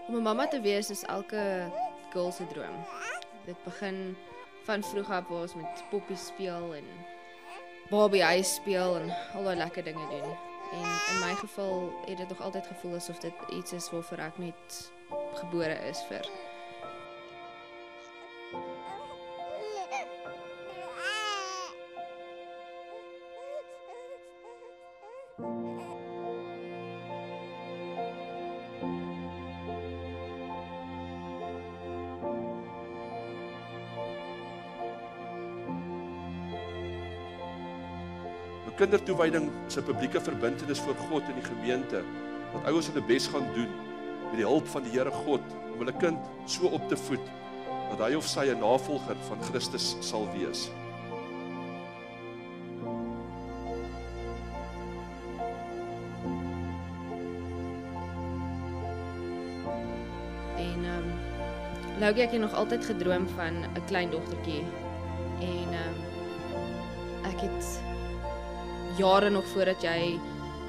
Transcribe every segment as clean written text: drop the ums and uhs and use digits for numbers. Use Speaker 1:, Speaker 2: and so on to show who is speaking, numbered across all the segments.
Speaker 1: Om 'n mamma te wees is elke girl se droom. Dit begin van vroeg af waar ons met poppies speel en Barbie-huis speel en al daai lekker dinge doen. En in my geval het dit nog altyd gevoel asof dit iets is waarvoor ek net gebore is vir.
Speaker 2: Kindertoewyding is 'n publieke verbintenis voor God en die gemeente, dat ouers hulle bes gaan doen met die hulp van die Here God om hulle kind so op te voed dat hy of sy 'n navolger van Christus sal wees.
Speaker 1: En Lougie, ek het nog altyd gedroom van 'n klein dogtertjie. En ek het jare nog voordat jy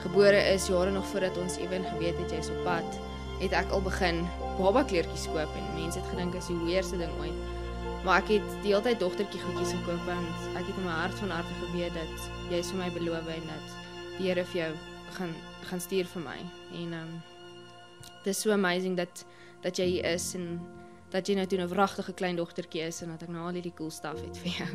Speaker 1: gebore is, jare nog voordat ons ewen geweet het jy's op pad, het ek al begin babakleertjies koop en mense het gedink is die weerste ding ooit. Maar ek het die hele tyd dogtertjie goedjies gekoop want ek het in my hart van harte geweet dat jy vir my beloof en dat die Here vir jou gaan stuur vir my. En dit is so amazing dat jy hier is en dat jy nou toe 'n wragtige klein dogtertjie is en dat ek nou al hierdie cool stuff het vir jou.